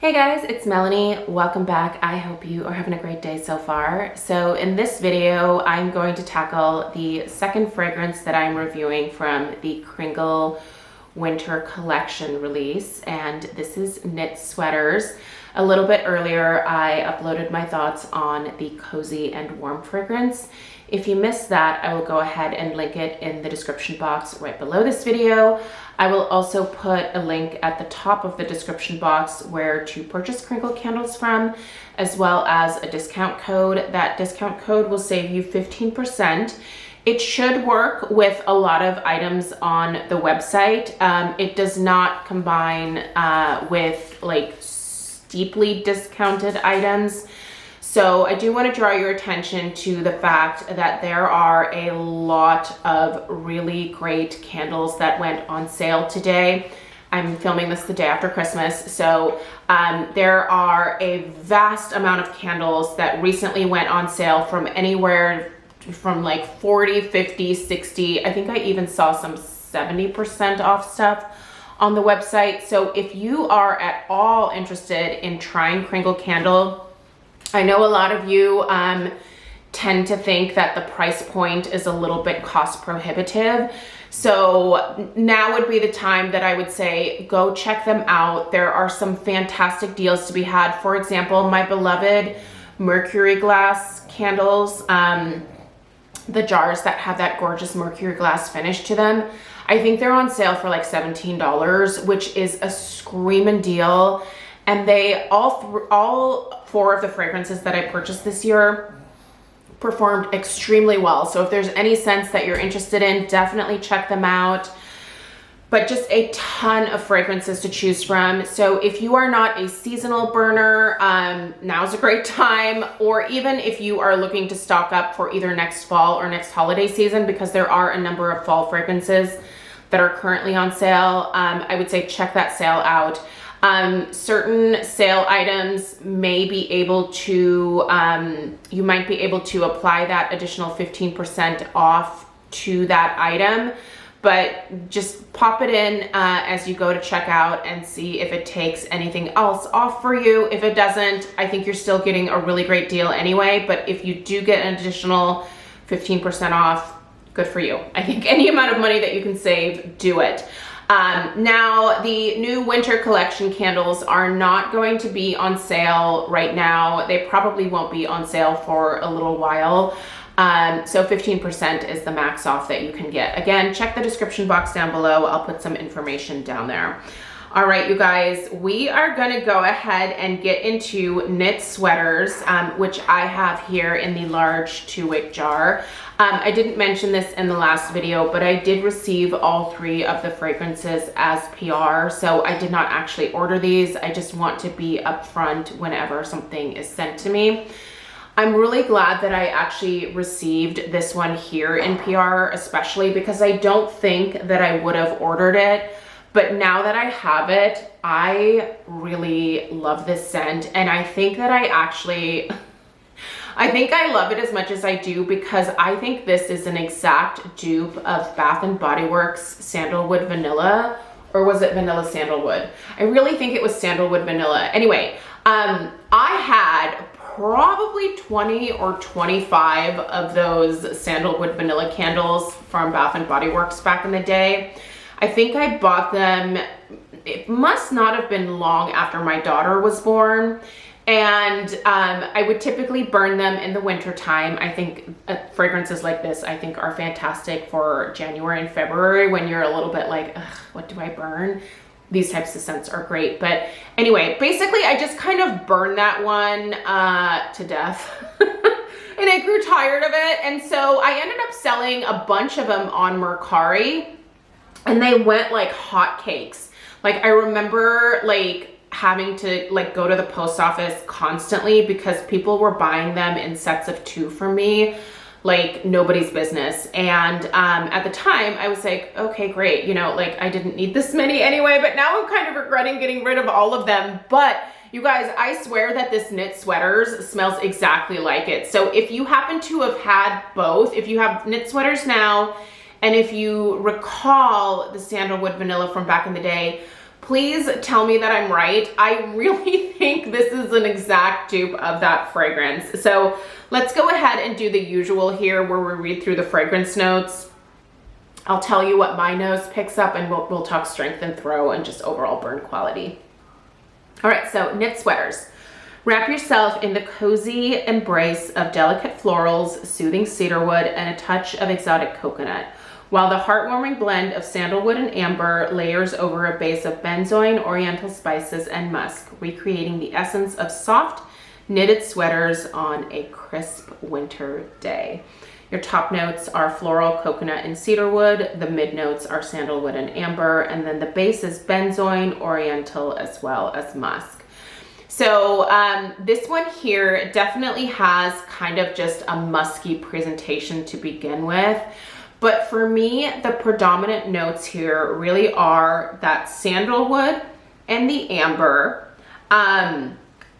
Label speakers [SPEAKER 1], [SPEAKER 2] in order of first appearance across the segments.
[SPEAKER 1] Hey guys, it's Melanie. Welcome back. I hope you are having a great day so far. So in this video, I'm going to tackle the second fragrance that I'm reviewing from the Kringle Winter Collection release, and this is Knit Sweaters. A little bit earlier, I uploaded my thoughts on the Cozy and Warm fragrance. If you missed that, I will go ahead and link it in the description box right below this video. I will also put a link at the top of the description box where to purchase Kringle candles from, as well as a discount code. That discount code will save you 15%. It should work with a lot of items on the website. It does not combine with like steeply discounted items. So I do want to draw your attention to the fact that there are a lot of really great candles that went on sale today. I'm filming this the day after Christmas, so there are a vast amount of candles that recently went on sale from anywhere from like 40, 50, 60. I think I even saw some 70% off stuff on the website. So if you are at all interested in trying Kringle Candle, I know a lot of you tend to think that the price point is a little bit cost prohibitive. So now would be the time that I would say, go check them out. There are some fantastic deals to be had. For example, my beloved mercury glass candles, the jars that have that gorgeous mercury glass finish to them, I think they're on sale for like $17, which is a screaming deal. And they all four of the fragrances that I purchased this year performed extremely well. So if there's any scents that you're interested in, definitely check them out. But just a ton of fragrances to choose from. So if you are not a seasonal burner, now's a great time. Or even if you are looking to stock up for either next fall or next holiday season, because there are a number of fall fragrances that are currently on sale, I would say check that sale out. Certain sale items may be able to, you might be able to apply that additional 15% off to that item, but just pop it in as you go to checkout and see if it takes anything else off for you. If it doesn't, I think you're still getting a really great deal anyway, but if you do get an additional 15% off, good for you. I think any amount of money that you can save, do it. Now, the new winter collection candles are not going to be on sale right now. They probably won't be on sale for a little while. So 15% is the max off that you can get. Again, check the description box down below. I'll put some information down there. All right, you guys, we are gonna go ahead and get into Knit Sweaters, which I have here in the large 2-wick jar. I didn't mention this in the last video, but I did receive all 3 of the fragrances as PR, so I did not actually order these. I just want to be upfront whenever something is sent to me. I'm really glad that I actually received this one here in PR, especially because I don't think that I would have ordered it. But now that I have it, I really love this scent. And I think that I think I love it as much as I do because I think this is an exact dupe of Bath & Body Works Sandalwood Vanilla, or was it Vanilla Sandalwood? I really think it was Sandalwood Vanilla. Anyway, I had probably 20 or 25 of those Sandalwood Vanilla candles from Bath & Body Works back in the day. I think I bought them, it must not have been long after my daughter was born. And I would typically burn them in the winter time. I think fragrances like this, I think, are fantastic for January and February when you're a little bit like, ugh, what do I burn? These types of scents are great. But anyway, basically I just kind of burned that one to death. And I grew tired of it. And so I ended up selling a bunch of them on Mercari, and they went like hotcakes. Like I remember like having to like go to the post office constantly because people were buying them in sets of 2 for me, like nobody's business. And at the time I was like, okay, great, you know, like I didn't need this many anyway, but now I'm kind of regretting getting rid of all of them. But you guys, I swear that this Knit Sweaters smells exactly like it. So if you happen to have had both, if you have Knit Sweaters now, and if you recall the Sandalwood Vanilla from back in the day, Please tell me that I'm right. I really think this is an exact dupe of that fragrance. So let's go ahead and do the usual here where we read through the fragrance notes. I'll tell you what my nose picks up, and we'll talk strength and throw and just overall burn quality. All right, so knit sweaters. Wrap yourself in the cozy embrace of delicate florals, soothing cedarwood, and a touch of exotic coconut, while the heartwarming blend of sandalwood and amber layers over a base of benzoin, oriental spices, and musk, recreating the essence of soft knitted sweaters on a crisp winter day. Your top notes are floral, coconut, and cedarwood. The mid notes are sandalwood and amber, and then the base is benzoin, oriental, as well as musk. So this one here definitely has kind of just a musky presentation to begin with. But for me, the predominant notes here really are that sandalwood and the amber.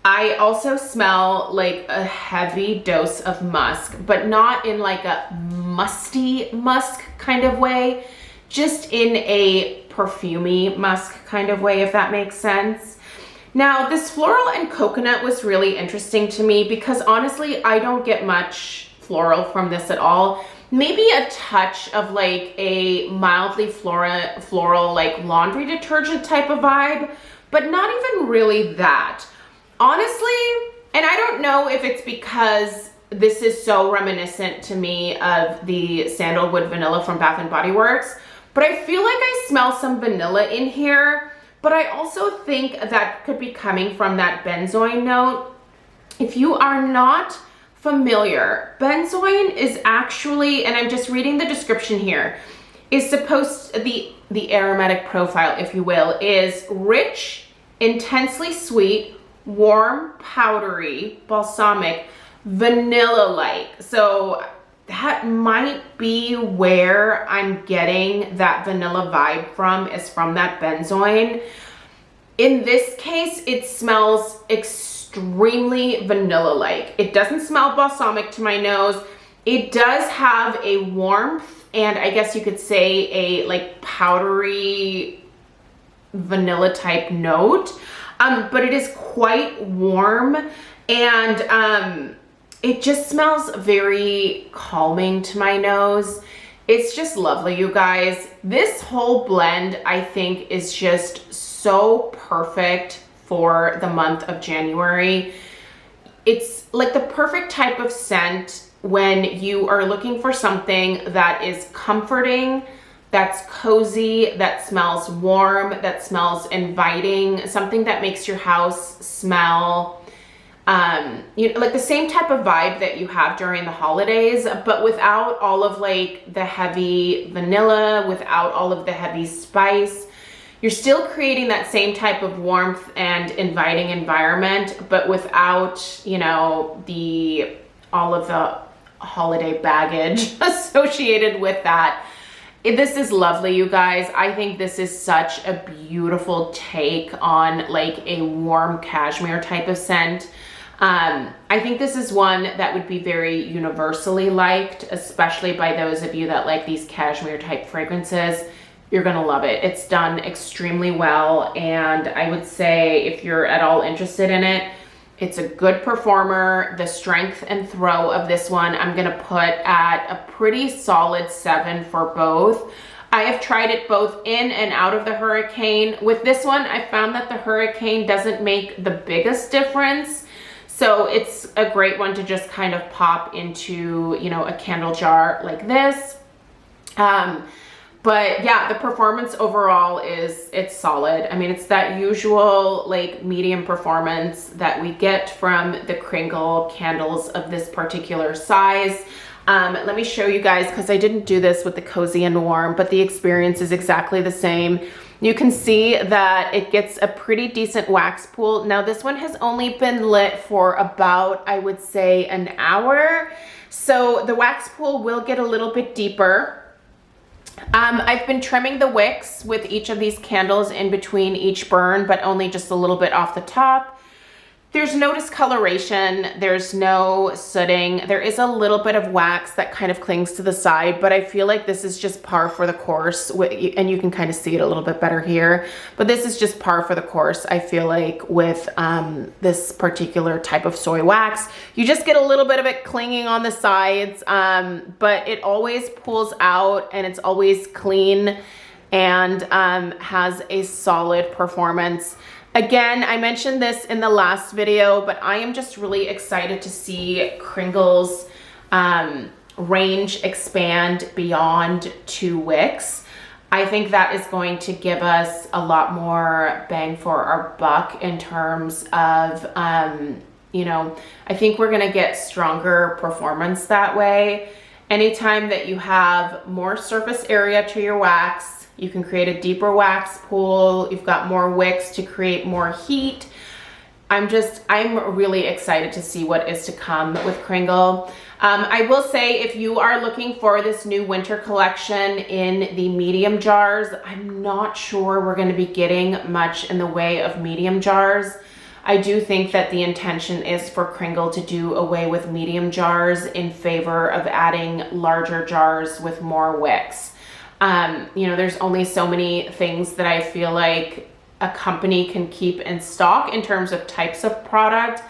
[SPEAKER 1] I also smell like a heavy dose of musk, but not in like a musty musk kind of way, just in a perfumey musk kind of way, if that makes sense. Now, this floral and coconut was really interesting to me because honestly, I don't get much floral from this at all. Maybe a touch of like a mildly floral like laundry detergent type of vibe, but not even really that. Honestly, and I don't know if it's because this is so reminiscent to me of the sandalwood vanilla from Bath & Body Works, but I feel like I smell some vanilla in here. But I also think that could be coming from that benzoin note. If you are not familiar, benzoin is actually, and I'm just reading the description here, is supposed to, the aromatic profile, if you will, is rich, intensely sweet, warm, powdery, balsamic, vanilla-like. So that might be where I'm getting that vanilla vibe from, is from that benzoin. In this case, it smells extremely vanilla-like. It doesn't smell balsamic to my nose. It does have a warmth, and I guess you could say a like powdery vanilla type note, but it is quite warm, and it just smells very calming to my nose. It's just lovely, you guys. This whole blend, I think, is just so perfect for the month of January. It's like the perfect type of scent when you are looking for something that is comforting, that's cozy, that smells warm, that smells inviting, something that makes your house smell you know, like the same type of vibe that you have during the holidays, but without all of like the heavy vanilla, without all of the heavy spice. You're still creating that same type of warmth and inviting environment, but without, you know, all of the holiday baggage associated with that. This is lovely, you guys. I think this is such a beautiful take on like a warm cashmere type of scent. I think this is one that would be very universally liked, especially by those of you that like these cashmere type fragrances. You're gonna love it. It's done extremely well, and I would say if you're at all interested in it, it's a good performer. The strength and throw of this one, I'm gonna put at a pretty solid 7 for both. I have tried it both in and out of the Hurricane. With this one, I found that the Hurricane doesn't make the biggest difference. So it's a great one to just kind of pop into, you know, a candle jar like this. But yeah, the performance overall it's solid. I mean, it's that usual like medium performance that we get from the Kringle candles of this particular size. Let me show you guys, because I didn't do this with the Cozy and Warm, but the experience is exactly the same. You can see that it gets a pretty decent wax pool. Now this one has only been lit for about, I would say, an hour. So the wax pool will get a little bit deeper. I've been trimming the wicks with each of these candles in between each burn, but only just a little bit off the top. There's no discoloration, there's no sooting. There is a little bit of wax that kind of clings to the side, but I feel like this is just par for the course, and you can kind of see it a little bit better here, but this is just par for the course, I feel like, with this particular type of soy wax. You just get a little bit of it clinging on the sides, but it always pulls out and it's always clean and has a solid performance. Again, I mentioned this in the last video, but I am just really excited to see Kringle's range expand beyond 2 wicks. I think that is going to give us a lot more bang for our buck in terms of, you know, I think we're gonna get stronger performance that way. Anytime that you have more surface area to your wax, you can create a deeper wax pool. You've got more wicks to create more heat. I'm really excited to see what is to come with Kringle. I will say, if you are looking for this new winter collection in the medium jars, I'm not sure we're going to be getting much in the way of medium jars. I do think that the intention is for Kringle to do away with medium jars in favor of adding larger jars with more wicks. You know, there's only so many things that I feel like a company can keep in stock in terms of types of product,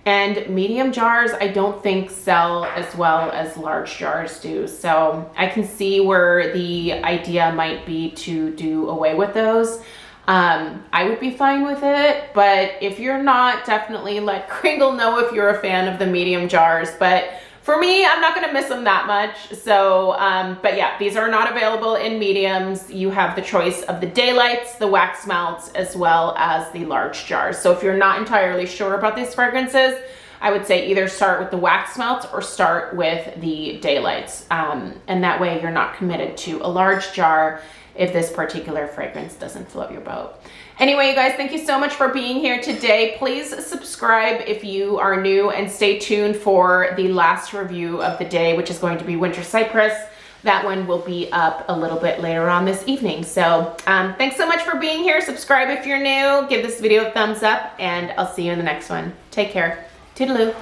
[SPEAKER 1] and medium jars I don't think sell as well as large jars do. So I can see where the idea might be to do away with those. I would be fine with it, but if you're not, definitely let Kringle know if you're a fan of the medium jars. But for me, I'm not gonna miss them that much. So, but yeah, these are not available in mediums. You have the choice of the daylights, the wax melts, as well as the large jars. So if you're not entirely sure about these fragrances, I would say either start with the wax melts or start with the daylights. And that way you're not committed to a large jar if this particular fragrance doesn't float your boat. Anyway, you guys, thank you so much for being here today. Please subscribe if you are new, and stay tuned for the last review of the day, which is going to be Winter Cypress. That one will be up a little bit later on this evening. So thanks so much for being here. Subscribe if you're new, give this video a thumbs up, and I'll see you in the next one. Take care. Toodaloo.